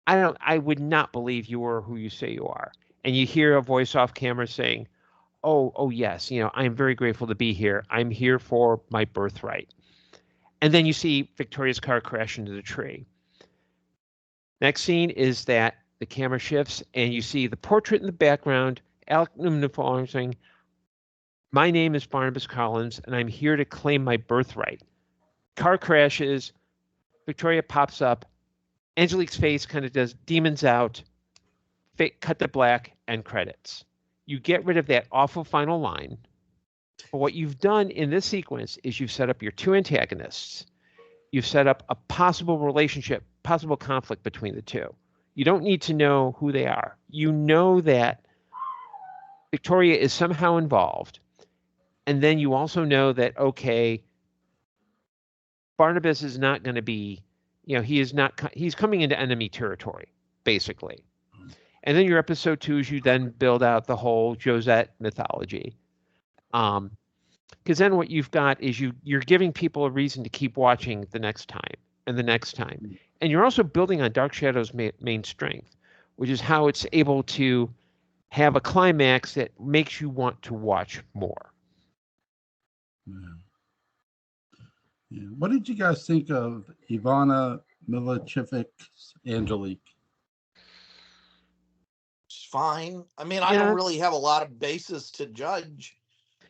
I would not believe you are who you say you are. And you hear a voice off camera saying, oh yes, I'm very grateful to be here. I'm here for my birthright. And then you see Victoria's car crash into the tree. Next scene is that the camera shifts and you see the portrait in the background, Alec Newman saying, my name is Barnabas Collins and I'm here to claim my birthright. Car crashes, Victoria pops up, Angelique's face kind of does demons out, cut to black, and credits. You get rid of that awful final line. But what you've done in this sequence is you've set up your two antagonists. You've set up a possible relationship, possible conflict between the two. You don't need to know who they are. You know that Victoria is somehow involved. And then you also know that, okay, Barnabas is not going to be, he's coming into enemy territory, basically. And then your episode 2 is you then build out the whole Josette mythology. Because then what you've got is you're giving people a reason to keep watching the next time and the next time. And you're also building on Dark Shadow's main strength, which is how it's able to have a climax that makes you want to watch more. Yeah. What did you guys think of Ivana Milichevic's Angelique? It's fine. I mean, I don't really have a lot of basis to judge.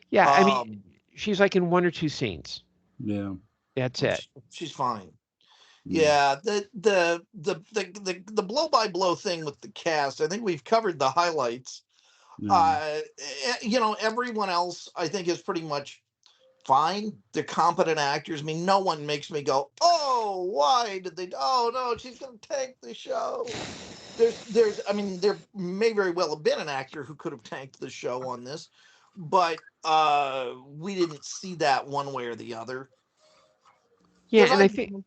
Yeah, I mean, she's like in one or two scenes. Yeah, that's it. She's fine. Yeah, the blow by blow thing with the cast. I think we've covered the highlights. Everyone else I think is pretty much fine. They're competent actors. I mean, no one makes me go, "Oh, why did they? Oh no, she's going to tank the show." There may very well have been an actor who could have tanked the show on this, but we didn't see that one way or the other. Yeah, and I think.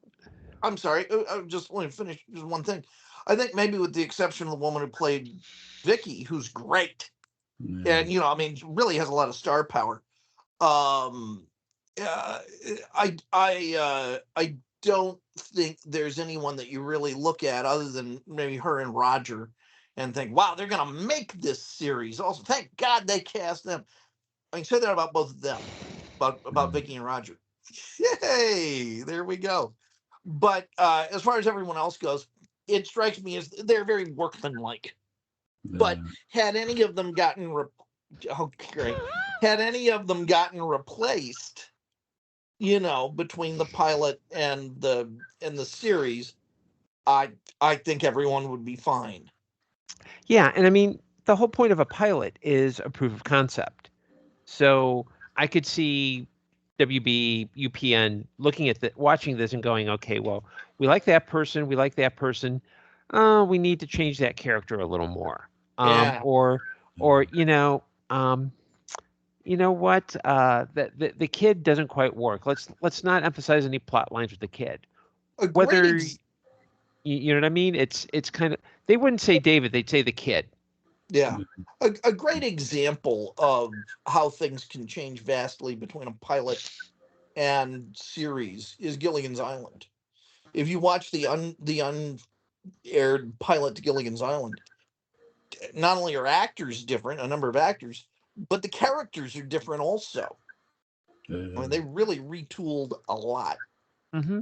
I'm sorry. I just want to finish just one thing. I think maybe with the exception of the woman who played Vicky, who's great, and really has a lot of star power. I don't think there's anyone that you really look at other than maybe her and Roger and think, wow, they're going to make this series. Also, thank God they cast them. I can say that about both of them, about Vicky and Roger. Yay, there we go. But as far as everyone else goes, it strikes me as they're very workmanlike. But had any of them gotten replaced, between the pilot and the series, I think everyone would be fine. Yeah, and I mean, the whole point of a pilot is a proof of concept. So I could see WB, UPN looking at watching this and going, okay, well, we like that person. We we need to change that character a little more. Or you know what? The kid doesn't quite work. Let's not emphasize any plot lines with the kid. Whether you know what I mean? It's kind of, they wouldn't say David, they'd say the kid. Yeah. A great example of how things can change vastly between a pilot and series is Gilligan's Island. If you watch the unaired pilot to Gilligan's Island, not only are actors different, a number of actors, but the characters are different also. I mean, they really retooled a lot. Mm-hmm.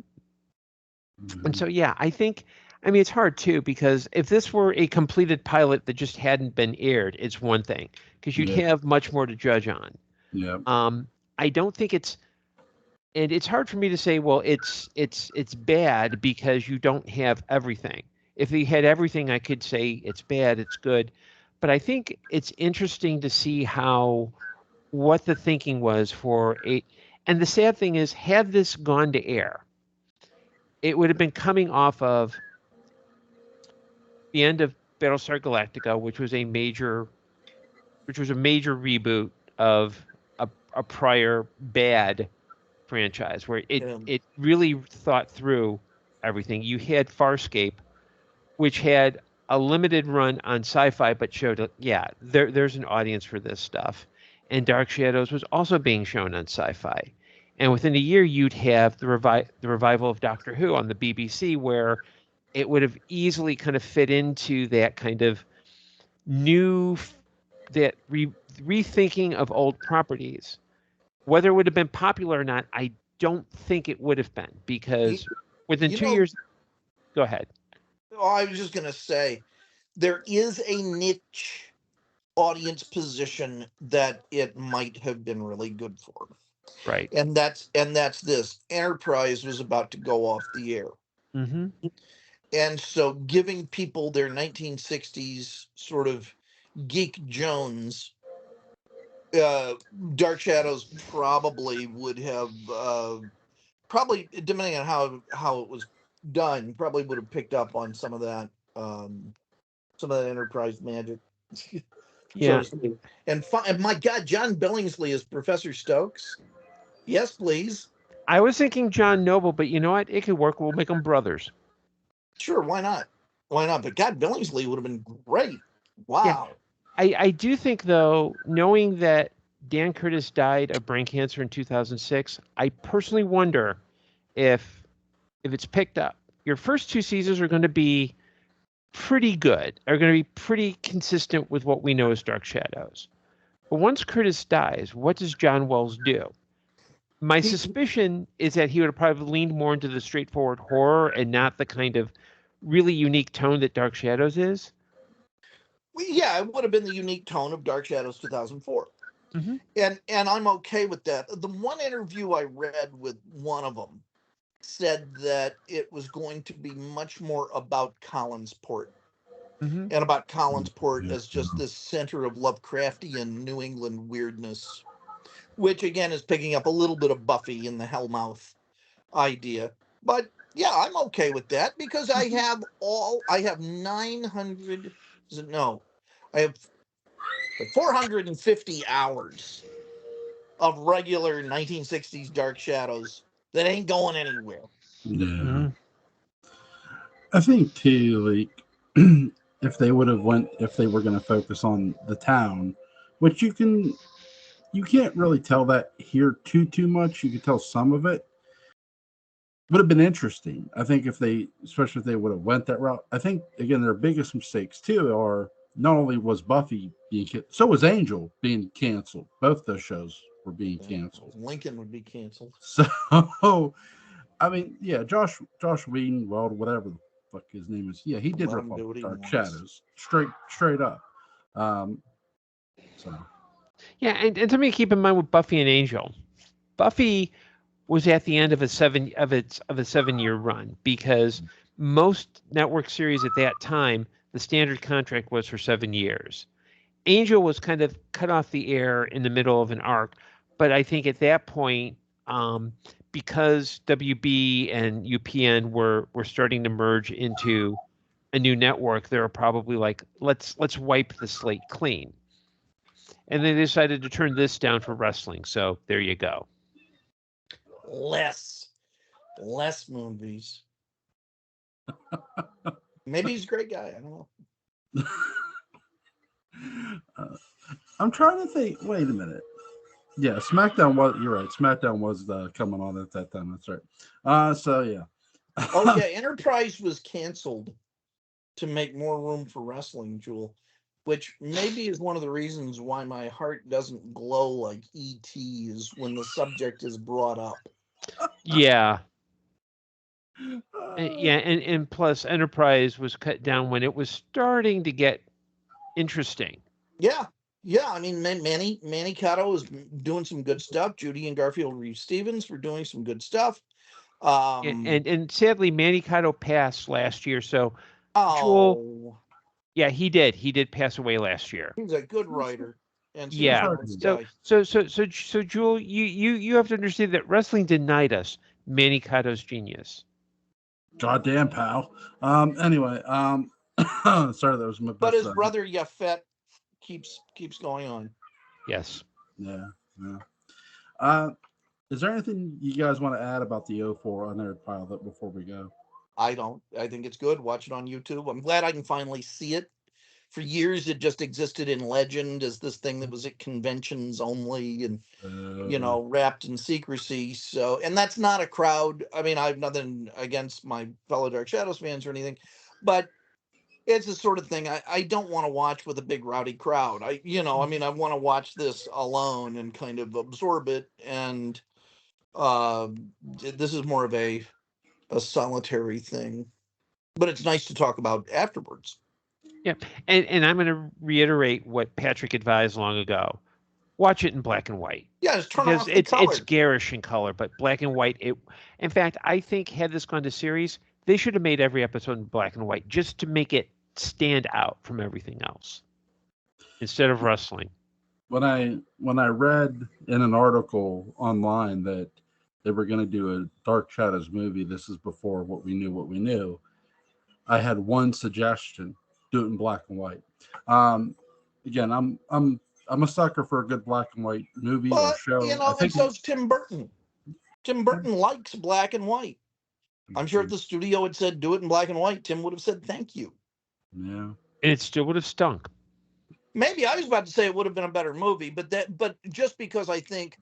And so, yeah, I think, it's hard too, because if this were a completed pilot that just hadn't been aired, it's one thing, because you'd have much more to judge on. Yeah. I don't think and it's hard for me to say, well, it's bad because you don't have everything. If you had everything, I could say it's bad, it's good. But I think it's interesting to see what the thinking was and the sad thing is, had this gone to air, it would have been coming off of the end of Battlestar Galactica, which was a major reboot of a prior bad franchise, where it really thought through everything. You had Farscape, which had a limited run on Sci-Fi, but showed, there's an audience for this stuff. And Dark Shadows was also being shown on Sci-Fi. And within a year, you'd have the revival of Doctor Who on the BBC, where it would have easily kind of fit into that kind of new, rethinking of old properties. Whether it would have been popular or not, I don't think it would have been, because within 2 years... Go ahead. Oh, I was just going to say, there is a niche audience position that it might have been really good for. Right. And that's this. Enterprise was about to go off the air. Mm-hmm. And so giving people their 1960s sort of geek Jones, Dark Shadows probably would have, probably, depending on how it was done, probably would have picked up on some of that Enterprise magic. Yeah. And my God, John Billingsley is Professor Stokes. Yes, please. I was thinking John Noble, but you know what? It could work. We'll make them brothers. Sure, why not? Why not? But God, Billingsley would have been great. Wow. Yeah. I do think, though, knowing that Dan Curtis died of brain cancer in 2006, I personally wonder if it's picked up. Your first two seasons are going to be pretty good, are going to be pretty consistent with what we know as Dark Shadows. But once Curtis dies, what does John Wells do? My suspicion is that he would have probably leaned more into the straightforward horror and not the kind of really unique tone that Dark Shadows is. Yeah, it would have been the unique tone of Dark Shadows 2004. Mm-hmm. And I'm okay with that. The one interview I read with one of them said that it was going to be much more about Collinsport, Mm-hmm. and about Collinsport as just this center of Lovecraftian New England weirdness, which again is picking up a little bit of Buffy in the Hellmouth idea. But yeah, I'm okay with that because I have 900, no, I have 450 hours of regular 1960s Dark Shadows that ain't going anywhere. Yeah. Mm-hmm. I think too, like if they were going to focus on the town, which you can't really tell that here too much. You can tell some of it. Would have been interesting. I think especially if they would have went that route. I think again their biggest mistakes too are not only was Buffy being so was Angel being canceled. Both those shows were being canceled. Lincoln would be canceled. So I mean, yeah, Josh Whedon, well, whatever the fuck his name is, yeah, he did rip off Dark Shadows straight up. So Yeah, and something to keep in mind with Buffy and Angel. Buffy was at the end of a 7-year run because most network series at that time, the standard contract was for 7 years. Angel was kind of cut off the air in the middle of an arc, but I think at that point, because WB and UPN were starting to merge into a new network, they were probably like, let's wipe the slate clean. And they decided to turn this down for wrestling. So there you go. Less movies. Maybe he's a great guy. I don't know. I'm trying to think. Wait a minute. Yeah, SmackDown was. You're right. SmackDown was coming on at that time. That's right. So yeah. Oh yeah, Enterprise was canceled to make more room for wrestling, Jewel, which maybe is one of the reasons why my heart doesn't glow like ET's when the subject is brought up. Yeah. Yeah, and plus Enterprise was cut down when it was starting to get interesting. Yeah. I mean, Manny Cotto is doing some good stuff. Judy and Garfield Reeve Stevens were doing some good stuff. And sadly, Manny Cotto passed last year. So, Jewel, yeah, he did. He did pass away last year. He's a good writer. And yeah. So, Jewel, you have to understand that wrestling denied us Manny Cotto's genius. Goddamn, pal. Anyway, sorry, that was my. But his brother Yafet keeps going on. Yes. Yeah. Is there anything you guys want to add about the 04 Unaired pilot before we go? I don't. I think it's good. Watch it on YouTube. I'm glad I can finally see it. For years, it just existed in legend as this thing that was at conventions only and, wrapped in secrecy. So, and that's not a crowd. I mean, I have nothing against my fellow Dark Shadows fans or anything, but it's the sort of thing I don't want to watch with a big rowdy crowd. I want to watch this alone and kind of absorb it. And this is more of a solitary thing, but it's nice to talk about afterwards. Yeah, and I'm going to reiterate what Patrick advised long ago. Watch it in black and white. Yeah, just turn off the color. It's garish in color, but black and white. In fact, I think had this gone to series, They should have made every episode in black and white just to make it stand out from everything else instead of rustling. When I read in an article online that they were going to do a Dark Shadows movie, this is before what we knew. I had one suggestion: do it in black and white. Again, I'm a sucker for a good black and white movie or But, show. you know, and so's Tim Burton. Tim Burton likes black and white. I'm sure if the studio had said do it in black and white, Tim would have said thank you. Yeah. And it still would have stunk. Maybe I was about to say it would have been a better movie, but just because I think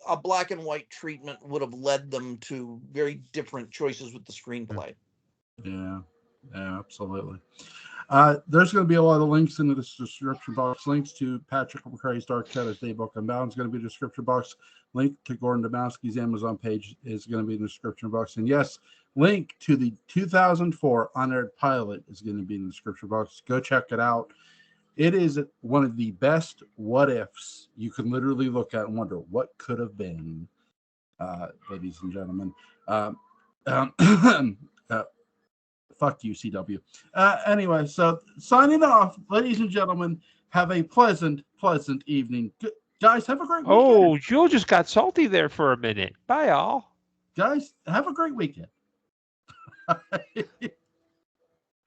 a black and white treatment would have led them to very different choices with the screenplay. Yeah, absolutely. There's going to be a lot of links in the description box. Links to Patrick McCray's Dark Shadows Daybook Unbound is going to be in the description box. Link to Gordon Dymowski's Amazon page is going to be in the description box. And yes, link to the 2004 Unaired pilot is going to be in the description box. Go check it out. It is one of the best what ifs you can literally look at and wonder what could have been, ladies and gentlemen. Fuck you, CW. Anyway, so signing off, ladies and gentlemen. Have a pleasant evening. Guys, have a great weekend. Oh, Jewel just got salty there for a minute. Bye, all. Guys, have a great weekend.